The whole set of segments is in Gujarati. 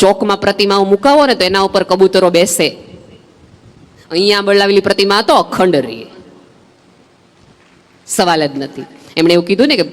ચોકમાં પ્રતિમાઓ મુકાવો ને તો એના ઉપર કબૂતરો બેસે. અહીંયા બનાવેલી પ્રતિમા તો અખંડ રહે, સવાલ જ નથી. એમણે એવું કીધું ને કે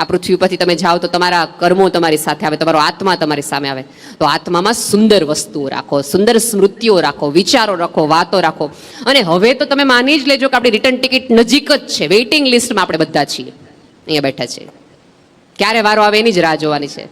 આ પૃથ્વી પરથી તમે જાઓ તો તમારા કર્મો તમારી સાથે આવે, તમારો આત્મા તમારી સામે આવે. તો આત્મામાં સુંદર વસ્તુઓ રાખો, સુંદર સ્મૃતિઓ રાખો, વિચારો રાખો, વાતો રાખો. અને હવે તો તમે માની જ લેજો કે આપણી રિટર્ન ટિકિટ નજીક જ છે. વેઇટિંગ લિસ્ટમાં આપણે બધા છીએ, અહીંયા બેઠા છીએ. ક્યારે વારો આવે એની જ રાહ જોવાની છે.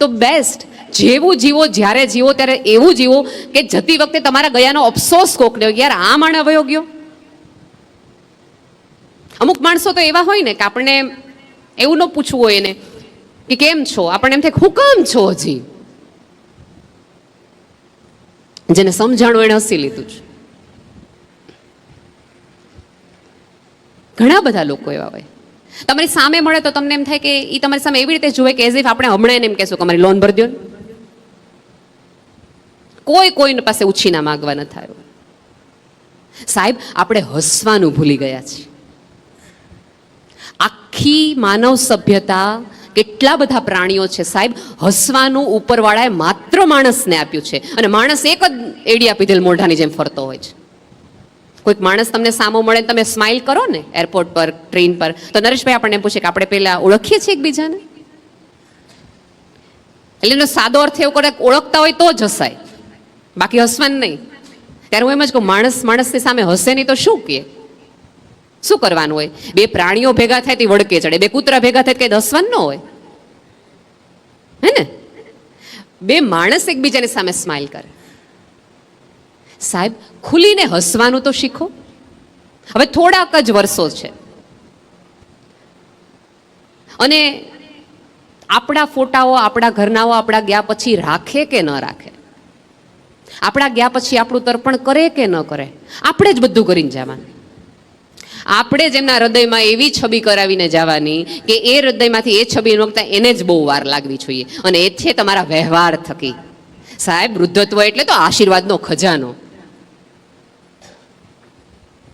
તો બેસ્ટ જેવું જીવો, જ્યારે જીવો ત્યારે એવું જીવો કે જતી વખતે તમારા ગયાનો અફસોસ કોકને હોય, યાર આ માણસ વયો ગયો. અમુક માણસો તો એવા હોય ને કે આપણને એવું ન પૂછવું હોય એને કે કેમ છો, આપણને એમ થાય હું કામ છો હજી. જેને સમજાણું એને હસી લીધું છે. ઘણા બધા લોકો એવા હોય, તમારી સામે મળે તો તમને એમ થાય કે એ તમારી સામે એવી રીતે જુએ કે એઝ ઇફ આપણે હમણાં એને એમ કહેશું કે અમારી લોન ભરી દો. કોઈને પાસે ઉછીના માગવા ન થાય. સાહેબ, આપણે હસવાનું ભૂલી ગયા છીએ. આખી માનવ સભ્યતા, કેટલા બધા પ્રાણીઓ છે સાહેબ, હસવાનું ઉપરવાળાએ માત્ર માણસને આપ્યું છે. અને માણસ એક જ એડિયા પીધેલ મોઢાની જેમ ફરતો હોય છે. કોઈક માણસ તમને સામો મળે, તમે સ્માઇલ કરો ને એરપોર્ટ પર, ટ્રેન પર, તો નરેશભાઈ આપણને પૂછે કે આપણે પેલા ઓળખીએ છીએ એકબીજાને. એટલે એનો સાદો અર્થ એવો કરે, ઓળખતા હોય તો જ હસાય, બાકી હસવાનું નહીં. ત્યારે હું એમ જ કહું, માણસની સામે હસે નહીં તો શું કહે, શું કરવાનું હોય? બે પ્રાણીઓ ભેગા થાય તે વળકે ચડે, બે કૂતરા ભેગા થાય કઈ હસવાનું ન હોય, હે ને? બે માણસ એકબીજાની સામે સ્માઇલ કરે. સાહેબ, ખુલીને હસવાનું તો શીખો. હવે થોડાક જ વર્ષો છે અને આપણા ફોટાઓ આપણા ઘરનાઓ આપણા ગયા પછી રાખે કે ન રાખે, આપણા ગયા પછી આપણું તર્પણ કરે કે ન કરે, આપણે જ બધું કરીને જવાનું. આપણે જ એમના હૃદયમાં એવી છબી કરાવીને જવાની કે એ હૃદયમાંથી એ છબી નોખતા એને જ બહુ વાર લાગવી જોઈએ. અને એ છે તમારા વ્યવહાર થકી. સાહેબ, વૃદ્ધત્વ એટલે તો આશીર્વાદનો ખજાનો.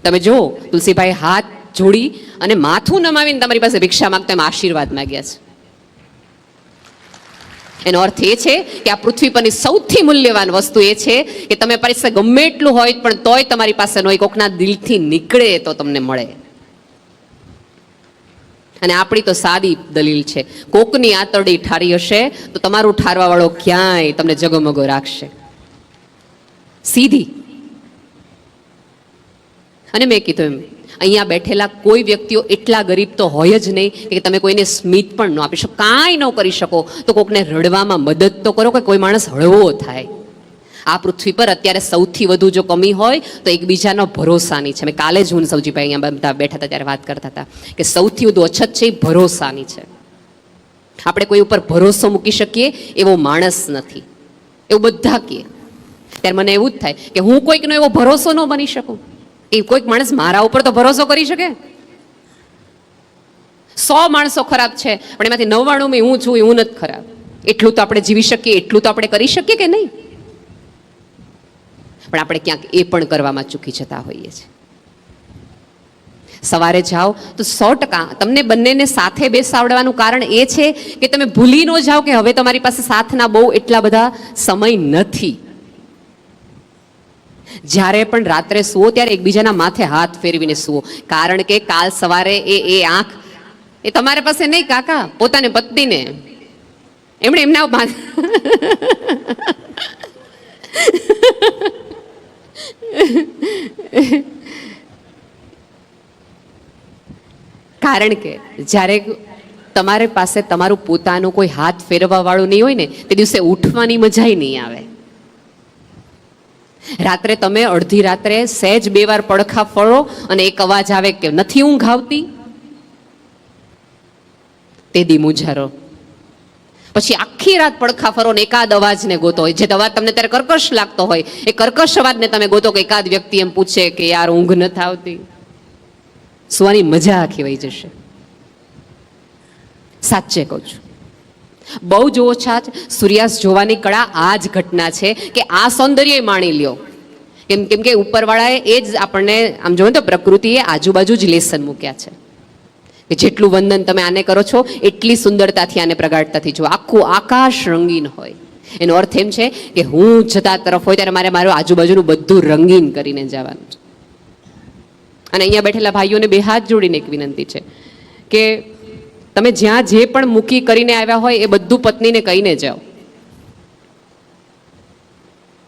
તમે જો તુલસીભાઈ હાથ જોડી અને માથું નમાવીને તમારી પાસે ભિક્ષા માંગતા એમ આશીર્વાદ માંગ્યા છે. એનો અર્થ એ છે કે આ પૃથ્વી પરની સૌથી મૂલ્યવાન વસ્તુ એ છે કે તમે પાસે ગમે એટલું હોય પણ તોય તમારી પાસે ન હોય, કોકના દિલથી નીકળે તો તમને મળે. અને આપણી તો સાદી દલીલ છે, કોકની આંતરડી ઠારી હશે તો તમારું ઠારવા વાળો ક્યાંય તમને જગમગો રાખશે. સીધી. અને મેં કીધું એમ, અહીંયા બેઠેલા કોઈ વ્યક્તિઓ એટલા ગરીબ તો હોય જ નહીં કે તમે કોઈને સ્મિત પણ ન આપી શકો, કાંઈ ન કરી શકો તો કોકને રડવામાં મદદ તો કરો કે કોઈ માણસ હળવો થાય. આ પૃથ્વી પર અત્યારે સૌથી વધુ જો કમી હોય તો એકબીજાનો ભરોસાની છે. મેં કાલે જ હું સૌજીભાઈ અહીંયા બધા બેઠા હતા ત્યારે વાત કરતા હતા કે સૌથી વધુ અછત છે એ ભરોસાની છે. આપણે કોઈ ઉપર ભરોસો મૂકી શકીએ એવો માણસ નથી, એવું બધા કહે. ત્યારે મને એવું જ થાય કે હું કોઈકનો એવો ભરોસો ન બની શકું. એ કોઈક માણસ મારા ઉપર તો ભરોસો કરી શકે? 100 માણસો ખરાબ છે પણ એમાંથી 99 હું છું, હું નથી ખરાબ. એટલું તો આપણે જીવી શકીએ, એટલું તો આપણે કરી શકીએ કે નહીં? પણ આપણે ક્યાંક એ પણ કરવામાં ચૂકી જતા હોઈએ છીએ. સવારે જાઓ તો 100% તમને બંનેને સાથે બેસાડવાનું કારણ એ છે કે તમે ભૂલી ન જાઓ કે હવે તમારી પાસે સાથના બહુ એટલા બધા સમય નથી. જ્યારે પણ રાત્રે સુવો ત્યારે એકબીજાના માથે હાથ ફેરવીને સુવો, કારણ કે કાલ સવારે એ આંખ એ તમારા પાસે નહીં કાકા, પોતાને પત્નીને એમણે એમના કારણ કે જ્યારે તમારી પાસે તમારું પોતાનું કોઈ હાથ ફેરવવા વાળું નહીં હોય ને તે દિવસે ઉઠવાની મજા નહીં આવે. રાત્રે તમે અડધી રાત્રે સહેજ 2 વાર પડખા ફળો અને એક અવાજ આવે કે નથી ઊંઘ આવતી, તે દી મુંઝારો. પછી આખી રાત પડખા ફરો ને એકાદ અવાજને ગોતો હોય, જે અવાજ તમને ત્યારે કર્કશ લાગતો હોય એ કર્કશ અવાજને તમે ગોતો કે એકાદ વ્યક્તિ એમ પૂછે કે યાર ઊંઘ નથી આવતી. સુવાની મજા આખી વહી જશે. સાચે કહું છું, બહુ જ ઓછા જ સૂર્યાસ્ત જોવાની કળા આ જ ઘટના છે કે આ સૌંદર્ય માણી લ્યો. કેમ કે ઉપરવાળાએ એ જ આપણને આમ જોવો તો પ્રકૃતિએ આજુબાજુ જ લેસન મૂક્યા છે કે જેટલું વંદન તમે આને કરો છો એટલી સુંદરતાથી આને પ્રગાઢતાથી જુઓ. આખું આકાશ રંગીન હોય, એનો અર્થ એમ છે કે હું જતા તરફ હોય ત્યારે મારે મારું આજુબાજુનું બધું રંગીન કરીને જવાનું છે. અને અહીંયા બેઠેલા ભાઈઓને બે હાથ જોડીને એક વિનંતી છે કે તમે જ્યાં જે પણ મૂકી કરીને આવ્યા હોય એ બધું પત્નીને કહીને જાઓ.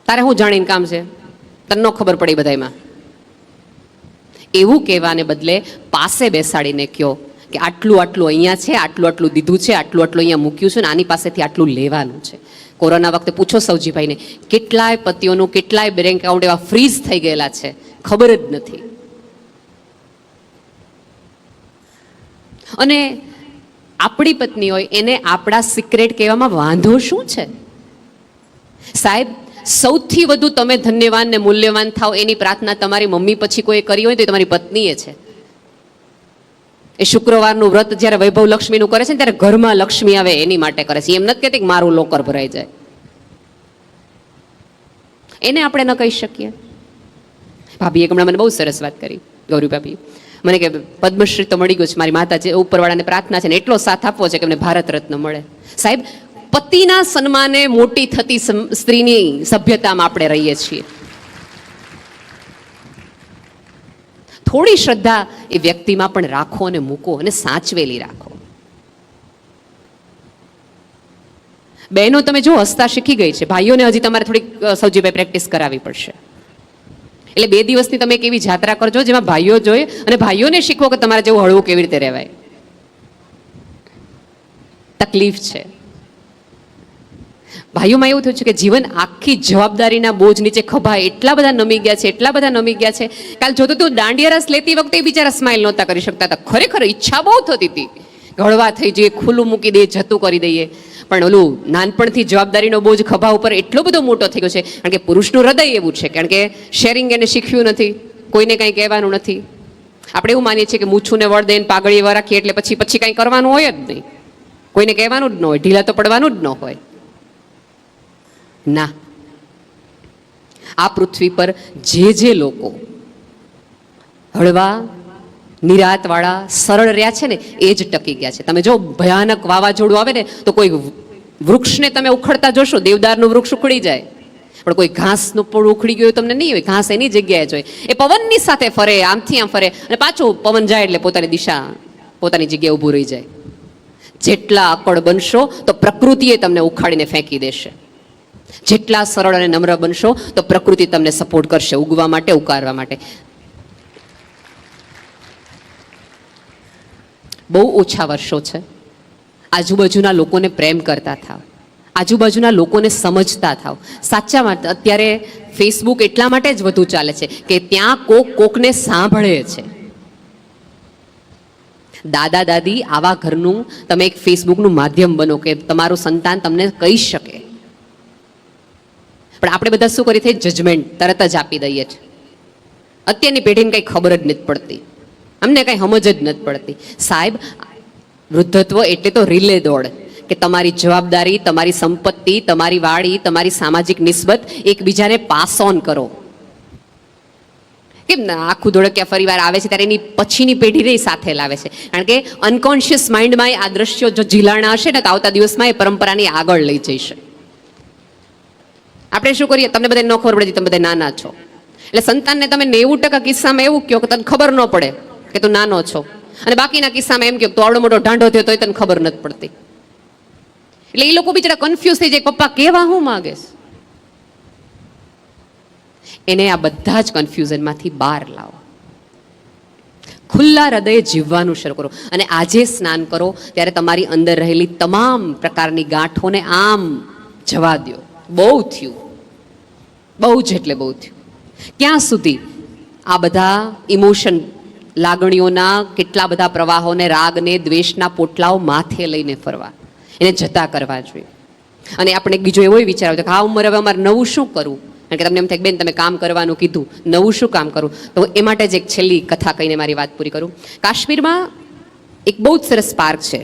તારે હું જાણીને કામ છે, તને ન ખબર પડી બધામાં. એવું કહેવાને બદલે પાસે બેસાડીને કહો કે આટલું આટલું અહીંયા છે, આટલું આટલું દીધું છે, આટલું આટલું અહીંયા મૂક્યું છે, અને આની પાસેથી આટલું લેવાનું છે. કોરોના વખતે પૂછો સૌજીભાઈને, કેટલાય પતિઓનું કેટલાય બેંક એકાઉન્ટ એવા ફ્રીઝ થઈ ગયેલા છે, ખબર જ નથી. અને આપણી પત્ની હોય એને આપણા સિક્રેટ કહેવામાં વાંધો શું છે? સાહેબ, સૌથી વધુ તમે ધન્યવાન ને મૂલ્યવાન થાવ એની પ્રાર્થના તમારી મમ્મી પછી કોઈ કરી હોય તો એ તમારી પત્નીએ છે. એ શુક્રવારનું વ્રત જ્યારે વૈભવ લક્ષ્મીનું કરે છે ને ત્યારે ઘરમાં લક્ષ્મી આવે એની માટે કરે છે. એમ નથી કહેતી કે મારું લોકર ભરાઈ જાય. એને આપણે ન કહી શકીએ. ભાભીએ હમણાં મને બહુ સરસ વાત કરી, ગૌરી ભાભી મને કે પદ્મશ્રી તો મળી ગયું છે, મારી માતા જે ઉપરવાળાને પ્રાર્થના છે ને એટલો સાથ આપવો છે કે એમને ભારત રત્ન મળે. સાહેબ, પતિના સન્માને મોટી થતી સ્ત્રીની સભ્યતામાં આપણે રહીએ છીએ. થોડી શ્રદ્ધા એ વ્યક્તિમાં પણ રાખો અને મૂકો અને સાચવેલી રાખો. બહેનો તમે જો હસતા શીખી ગઈ છે, ભાઈઓને હજી તમારે થોડીક સૌજીભાઈ પ્રેક્ટિસ કરાવવી પડશે. એટલે 2 દિવસની તમે એક એવી જાત્રા કરજો જેમાં ભાઈઓ જોઈએ અને ભાઈઓને શીખવો કે તમારે જેવું હળવું કેવી રીતે રહેવાય. તકલીફ છે ભાઈઓમાં. એવું થયું છે કે જીવન આખી જવાબદારીના બોજ નીચે ખભા એટલા બધા નમી ગયા છે, એટલા બધા નમી ગયા છે. કાલ જોતો તું દાંડિયા રસ લેતી વખતે બિચારા સ્માઇલ નહોતા કરી શકતા હતા. ખરેખર ઈચ્છા બહુ થતી હતી ગળવા થઈ જઈએ, ખુલ્લું મૂકી દઈએ, જતું કરી દઈએ. પણ ઓલું નાનપણથી જવાબદારીનો બોજ ખભા ઉપર એટલો બધો મોટો થઈ ગયો છે. કારણ કે પુરુષનું હૃદય એવું છે, કારણ કે શેરિંગ એને શીખ્યું નથી, કોઈને કંઈ કહેવાનું નથી. આપણે એવું માનીએ છીએ કે મૂછુંને વળ દઈને પાઘડી એવા રાખીએ એટલે પછી કંઈ કરવાનું હોય જ નહીં, કોઈને કહેવાનું જ ન હોય, ઢીલા તો પડવાનું જ ન હોય. ના, આ પૃથ્વી પર જે લોકો હળવા નિરાતવાળા સરળ રહ્યા છે ને એ જ ટકી ગયા છે. તમે જો ભયાનક વાવાઝોડું આવે ને તો કોઈ વૃક્ષને તમે ઉખડતા જોશો, દેવદારનું વૃક્ષ ઉખડી જાય, પણ કોઈ ઘાસનું પણ ઉખડી ગયું તમને નહીં હોય. ઘાસ એની જગ્યાએ જ હોય. એ પવનની સાથે ફરે, આમથી આમ ફરે, અને પાછું પવન જાય એટલે પોતાની દિશા પોતાની જગ્યાએ ઊભું રહી જાય. જેટલા અકળ બનશો તો પ્રકૃતિએ તમને ઉખાડીને ફેંકી દેશે. જેટલા સરળ અને નમ્ર બનશો તો પ્રકૃતિ તમને સપોર્ટ કરશે ઉગવા માટે, ઉકારવા માટે. બહુ ઓછા વર્ષો છે. આજુબાજુના લોકોને પ્રેમ કરતા થાવ, આજુબાજુના લોકોને સમજતા થાવ. સાચામાં અત્યારે ફેસબુક એટલા માટે જ વધુ ચાલે છે કે ત્યાં કોકને સાંભળે છે. દાદા દાદી આવા ઘરનું તમે એક ફેસબુકનું માધ્યમ બનો કે તમારું સંતાન તમને કહી શકે. પણ આપણે બધા શું કરી થઈ જજમેન્ટ તરત જ આપી દઈએ છીએ. અત્યારની પેઢીને કંઈ ખબર જ નથી પડતી, અમને કંઈ સમજ જ નથી પડતી. સાહેબ, વૃદ્ધત્વ એટલે તો રીલે દોડ કે તમારી જવાબદારી, તમારી સંપત્તિ, તમારી વાડી, તમારી સામાજિક નિસ્બત એકબીજાને પાસ ઓન કરો. કેમ ના આખું ધોળકિયા ફરીવાર આવે છે ત્યારે એની પછીની પેઢીને સાથે લાવે છે. કારણ કે અનકોન્શિયસ માઇન્ડમાં આ દ્રશ્યો જો ઝીલાણા હશે ને તો આવતા દિવસમાં એ પરંપરાની આગળ લઈ જઈશે. આપણે શું કરીએ, તમને બધાને ન ખબર પડે, તમે બધા નાના છો એટલે સંતાનને તમે 90% કિસ્સામાં એવું કહો કે તને ખબર ન પડે કે તું નાનો છો, અને બાકીના કિસ્સામાં એમ કહો તો આવડો મોટો ઢાંઢો થયો તોય તને ખબર નથી પડતી. એટલે એ લોકો બિચારા કન્ફ્યુઝ થઈ જાય, પપ્પા કેવા હું માગે. એને આ બધા જ કન્ફ્યુઝનમાંથી બહાર લાવો. ખુલ્લા હૃદયે જીવવાનું શરૂ કરો. અને આજે સ્નાન કરો ત્યારે તમારી અંદર રહેલી તમામ પ્રકારની ગાંઠોને આમ જવા દો. બહુ થયું, બહુ જ એટલે બહુ થયું. ક્યાં સુધી આ બધા ઇમોશન, લાગણીઓના કેટલા બધા પ્રવાહોને, રાગને, દ્વેષના પોટલાઓ માથે લઈને ફરવા, એને જતા કરવા જોઈએ. અને આપણે બીજો એવો વિચાર આવતો કે આ ઉંમરે હવે અમારે નવું શું કરવું. કારણ કે તમને એમ થાય બેન તમે કામ કરવાનું કીધું, નવું શું કામ કરું. તો એ માટે જ એક છેલ્લી કથા કહીને મારી વાત પૂરી કરું. કાશ્મીરમાં એક બહુ જ સરસ પાર્ક છે,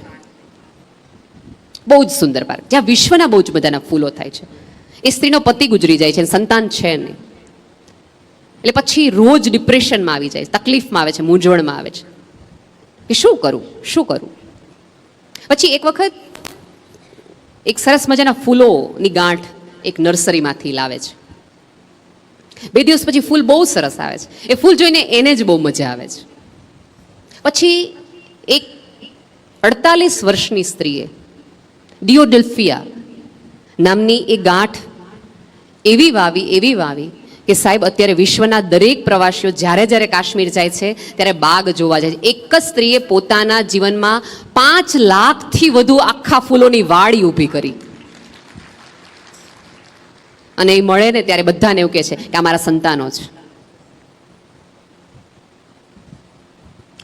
બહુ જ સુંદર પાર્ક, જ્યાં વિશ્વના બહુ જ બધાના ફૂલો થાય છે. એ સ્ત્રીનો પતિ ગુજરી જાય છે, સંતાન છે નહીં, એટલે પછી રોજ ડિપ્રેશનમાં આવી જાય, તકલીફમાં આવે છે, મૂંઝવણમાં આવે છે કે શું કરું શું કરું. પછી એક વખત એક સરસ મજાના ફૂલોની ગાંઠ એક નર્સરીમાંથી લાવે છે. 2 દિવસ પછી ફૂલ બહુ સરસ આવે છે. એ ફૂલ જોઈને એને જ બહુ મજા આવે છે. પછી એક 48 વર્ષની સ્ત્રીએ ડિયોડેલ્ફિયા નામની એ ગાંઠ એવી વાવી કે સાહેબ અત્યારે વિશ્વના દરેક પ્રવાસીઓ જ્યારે કાશ્મીર જાય છે ત્યારે બાગ જોવા જાય છે. એક જ સ્ત્રીએ પોતાના જીવનમાં 5 લાખથી વધુ આખા ફૂલોની વાડી ઊભી કરી. અને એ મળે ને ત્યારે બધાને એવું કહે છે કે અમારા સંતાનો છે.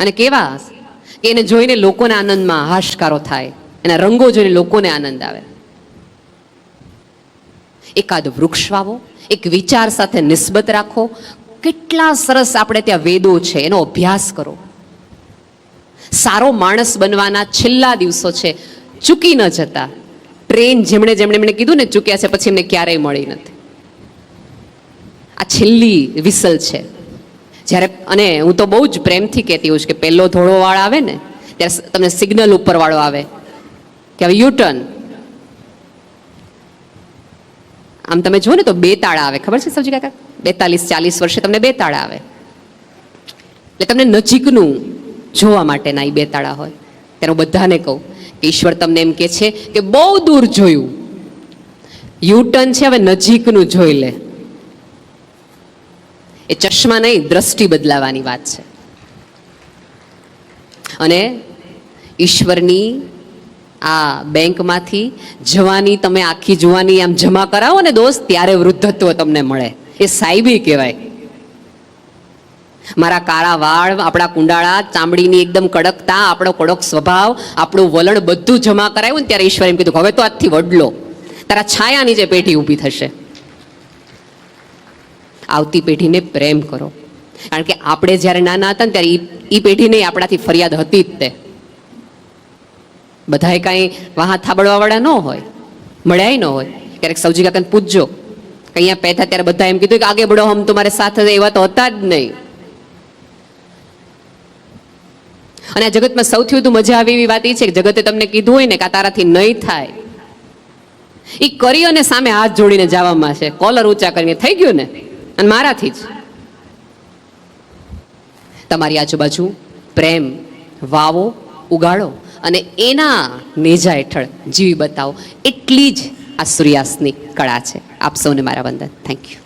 અને કેવા કે એને જોઈને લોકોના આનંદમાં હાશકારો થાય, એના રંગો જોઈને લોકોને આનંદ આવે. એકાદ વૃક્ષ વાવો, એક વિચાર સાથે નિસ્બત રાખો. કેટલા સરસ આપણે ત્યાં વેદો છે, એનો અભ્યાસ કરો. સારો માણસ બનવાના છેલ્લા દિવસો છે, ચૂકી ન જતા. ટ્રેન જેમણે કીધું ને ચૂક્યા છે પછી એમને ક્યારેય મળી નથી. આ છેલ્લી વિસલ છે. જ્યારે અને હું તો બહુ જ પ્રેમથી કહેતી હોઉં છું કે પહેલો ધોળો વાળ આવે ને ત્યારે તમને સિગ્નલ ઉપર વાળો આવે કે હવે યુટર્ન. આમ તમે જુઓ ને તો 2 તાળા આવે, ખબર છે સૌજી કાકા? 42-40 વર્ષે તમને 2 તાળા આવે. એટલે તમને નજીકનું જોવા માટેના એ 2 તાળા હોય. ત્યારે હું બધાને કહું કે ઈશ્વર તમને એમ કહે છે કે બહુ દૂર જોયું, યુટર્ન છે હવે નજીકનું જોઈ લે. એ ચશ્મા નહીં, દ્રષ્ટિ બદલાવાની વાત છે. અને ઈશ્વરની આ બેંકમાંથી જવાની તમે આખી જુવાની આમ જમા કરાવો ને દોસ્ત, ત્યારે વૃદ્ધત્વ તમને મળે. એ સાહેબી કહેવાય. મારા કાળા વાળ, આપણા કુંડાળા, ચામડીની એકદમ કડકતા, આપણો કડક સ્વભાવ, આપણું વલણ બધું જમા કરાયું ને ત્યારે ઈશ્વર એમ કીધું હવે તો આજથી વડલો, તારા છાયા નીચે પેઢી ઊભી થશે. આવતી પેઢીને પ્રેમ કરો. કારણ કે આપણે જ્યારે નાના હતા ને ત્યારે એ પેઢીને આપણાથી ફરિયાદ હતી જ તે. બધાએ કાંઈ વાહ થાબડવાવાળા ન હોય, મળ્યાય ન હોય. ક્યારેક સૌજી કાકાને પૂછજો કે અહીંયા પહેતા ત્યારે બધા એમ કીધું કે આગે બઢો હમ તમારે સાથે, એવા તો હતા જ નહીં. અને આ જગતમાં સૌથી વધુ મજા આવે એવી વાત એ છે કે જગતે તમને કીધું હોય ને કે આ તારાથી નહીં થાય, એ કરી અને સામે હાથ જોડીને જવામાં છે, કોલર ઊંચા કરીને થઈ ગયું ને, અને મારાથી જ. તમારી આજુબાજુ પ્રેમ વાવો, ઉગાડો અને એના નેજા હેઠળ જીવી બતાવો. એટલી જ આ સૂર્યાસ્તની કળા છે. આપ સૌને મારા વંદન. Thank you.